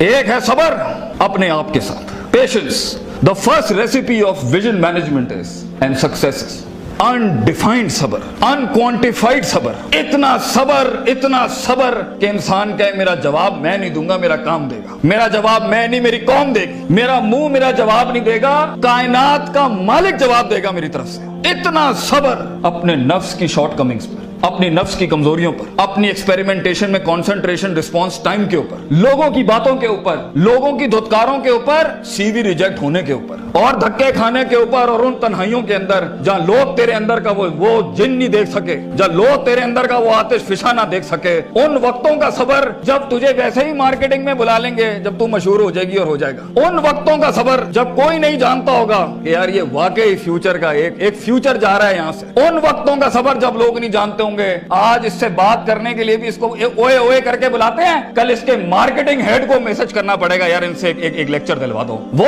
ایک ہے صبر اپنے آپ کے ساتھ, patience. The first recipe of vision management is and success is undefined صبر, unquantified صبر. اتنا صبر کہ انسان کہے میرا جواب میں نہیں دوں گا, میرا کام دے گا. میرا جواب میں نہیں, میری قوم دے گی. میرا منہ میرا جواب نہیں دے گا, کائنات کا مالک جواب دے گا میری طرف سے. اتنا صبر اپنے نفس کی شارٹ کمنگز پر, اپنی نفس کی کمزوریوں پر, اپنی ایکسپیریمنٹیشن میں کانسنٹریشن رسپانس ٹائم کے اوپر, لوگوں کی باتوں کے اوپر, لوگوں کی دھتکاروں کے اوپر, سی وی ریجیکٹ ہونے کے اوپر, اور دھکے کھانے کے اوپر, اور ان تنہائیوں کے اندر جہاں لوگ تیرے اندر کا وہ جن نہیں دیکھ سکے, جہاں لوگ تیرے اندر کا وہ آتش فشاں نہ دیکھ سکے. ان وقتوں کا صبر جب تجھے ویسے ہی مارکیٹنگ میں بلا لیں گے جب تو مشہور ہو جائے گی اور ہو جائے گا. ان وقتوں کا صبر جب کوئی نہیں جانتا ہوگا کہ یار یہ واقعی فیوچر کا ایک فیوچر جا رہا ہے یہاں سے. ان وقتوں کا صبر جب لوگ نہیں جانتے ہوں گے. آج اس سے بات کرنے کے لیے بھی اس کو اوئے اوئے کر کے بلاتے ہیں, کل اس کے مارکیٹنگ ہیڈ کو میسج کرنا پڑے گا یار ان سے ایک لیکچر دلوا دو. وہ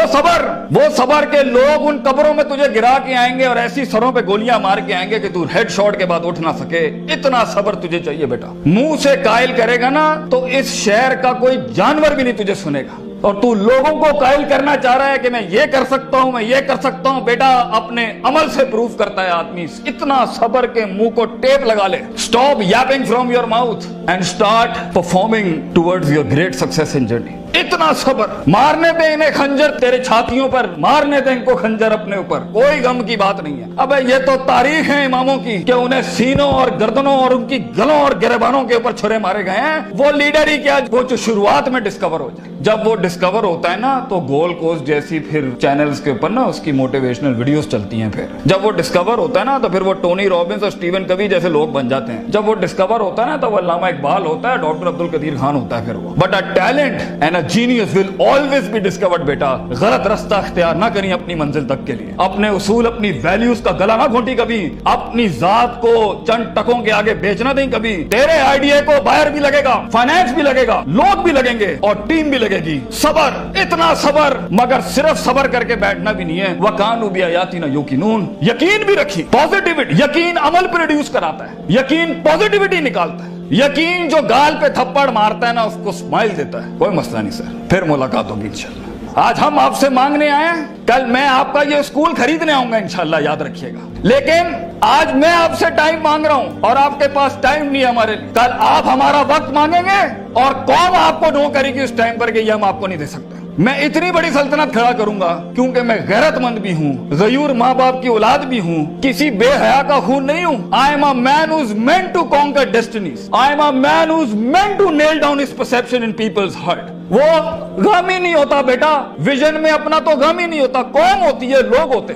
صبر کے لوگ ان قبروں میں تجھے گرا کے آئیں گے اور ایسی سروں پہ گولیاں مار کے آئیں گے کہ تو ہیڈ شاٹ کے بعد اٹھ نہ سکے. اتنا صبر تجھے چاہیے بیٹا. منہ سے قائل کرے گا نا تو اس شہر کا کوئی جانور بھی نہیں تجھے سنے گا, اور تو لوگوں کو قائل کرنا چاہ رہا ہے کہ میں یہ کر سکتا ہوں, میں یہ کر سکتا ہوں. بیٹا اپنے عمل سے پروف کرتا ہے آدمی. اتنا صبر کے منہ کو ٹیپ لگا لے. Stop yapping from your mouth and start performing towards your great success in journey. اتنا صبر. مارنے دے انہیں خنجر تیرے چھاتیوں پر, مارنے دے ان کو خنجر اپنے اوپر, کوئی غم کی بات نہیں ہے. ابے یہ تو تاریخ ہے اماموں کی کہ انہیں سینوں اور گردنوں اور ان کی گلوں اور گریبانوں کے اوپر چھرے مارے گئے ہیں. وہ لیڈر ہی کیا وہ جو شروعات میں ڈسکور ہو جائے. جب وہ ڈسکور ہوتا ہے نا تو گول کوسٹ جیسی پھر چینلز کے اوپر نا اس کی موٹیویشنل ویڈیوز چلتی ہیں. پھر جب وہ ڈسکور ہوتا ہے نا تو پھر وہ ٹونی رابنس اور سٹیون کوی جیسے لوگ بن جاتے ہیں. جب وہ ڈسکور ہوتا ہے نا تو وہ علامہ اقبال ہوتا ہے, ڈاکٹر عبدالقدیر خان ہوتا ہے. پھر وہ but a talent and a genius will always be discovered. بیٹا غلط رستہ اختیار نہ کریں اپنی منزل تک کے لیے. اپنے اصول اپنی ویلیوز کا گلا نہ گھونٹی کبھی. اپنی ذات کو چند ٹکوں کے آگے بیچنا دیں کبھی. تیرے آئیڈیا کو باہر بھی لگے گا, فائنانس بھی لگے گا, لوگ بھی لگیں گے اور ٹیم بھی لگے گی. صبر, اتنا صبر. مگر صرف صبر کر کے بیٹھنا بھی نہیں ہے. وَكَانُوا بِآيَاتِنَا يُوقِنُونَ. یقین بھی رکھی. پازیٹیوٹی, یقین عمل پروڈیوس کراتا ہے. یقین پازیٹیوٹی نکالتا ہے. یقین جو گال پہ تھپڑ مارتا ہے نا اس کو اسمائل دیتا ہے. کوئی مسئلہ نہیں سر, پھر ملاقات ہوگی انشاءاللہ. آج ہم آپ سے مانگنے آئے ہیں, کل میں آپ کا یہ اسکول خریدنے آؤں گا انشاءاللہ, یاد رکھیے گا. لیکن آج میں آپ سے ٹائم مانگ رہا ہوں اور آپ کے پاس ٹائم نہیں ہے ہمارے لیے. کل آپ ہمارا وقت مانگیں گے اور قوم آپ کو نو کرے گی اس ٹائم پر کہ یہ ہم آپ کو نہیں دے سکتے. میں اتنی بڑی سلطنت کھڑا کروں گا کیونکہ میں غیرت مند بھی ہوں, غیور ماں باپ کی اولاد بھی ہوں, کسی بے حیا کا خون نہیں ہوں. I am a man who's meant to conquer destinies. I am a man who's meant to nail down his perception in people's heart. وہ غم ہی نہیں ہوتا بیٹا, ویژن میں اپنا تو غم ہی نہیں ہوتا. قوم ہوتی ہے, لوگ ہوتے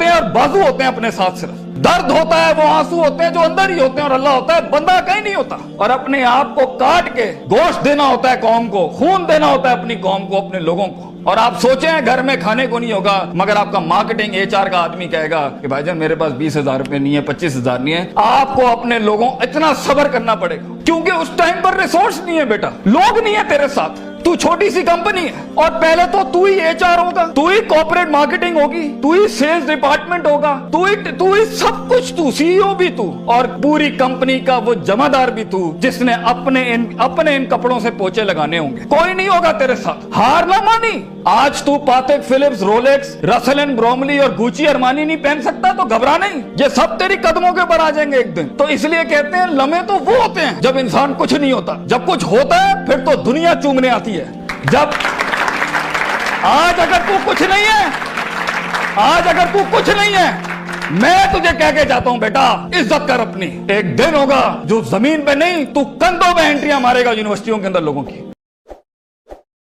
ہیں اور بازو ہوتے ہیں اپنے ساتھ. صرف درد ہوتا ہے, وہ آنسو ہوتے ہیں جو اندر ہی ہوتے ہیں, اور اللہ ہوتا ہے بندہ کہیں نہیں ہوتا. اور اپنے آپ کو کاٹ کے گوشت دینا ہوتا ہے قوم کو, خون دینا ہوتا ہے اپنی قوم کو, اپنے لوگوں کو. اور آپ سوچیں گھر میں کھانے کو نہیں ہوگا مگر آپ کا مارکیٹنگ HR کا آدمی کہے گا کہ بھائی جان میرے پاس 20,000 روپے نہیں ہے, 25,000 نہیں ہے. آپ کو اپنے لوگوں اتنا صبر کرنا پڑے گا کیونکہ اس ٹائم پر ریسورس نہیں ہے بیٹا, لوگ نہیں ہے تیرے ساتھ. تو چھوٹی سی کمپنی ہے اور پہلے تو ہی HR ہوگا, تو ہی کارپوریٹ مارکیٹنگ ہوگی, تو ہی سیلز ڈپارٹمنٹ ہوگا, تو ہی سب کچھ, تو CEO بھی تو, اور پوری کمپنی کا وہ جمع دار بھی تو جس نے اپنے ان کپڑوں سے پوچے لگانے ہوں گے. کوئی نہیں ہوگا تیرے ساتھ. ہار نہ مانی. آج تو پاتک فلپس, رولیکس, رسل اینڈ بروملی اور گوچی ارمانی نہیں پہن سکتا تو گھبرا نہیں, یہ سب تیری قدموں کے اوپر آ جائیں گے ایک دن. تو اس لیے کہتے ہیں لمحے تو وہ ہوتے ہیں جب انسان کچھ نہیں ہوتا, جب کچھ ہوتا ہے پھر تو دنیا چومنے آتی ہے. جب آج اگر تو کچھ نہیں ہے, میں تجھے کہہ کے جاتا ہوں بیٹا عزت کر اپنی. ایک دن ہوگا جو زمین پہ نہیں تو کندھوں پہ انٹریاں مارے گا یونیورسٹیوں کے اندر لوگوں کی.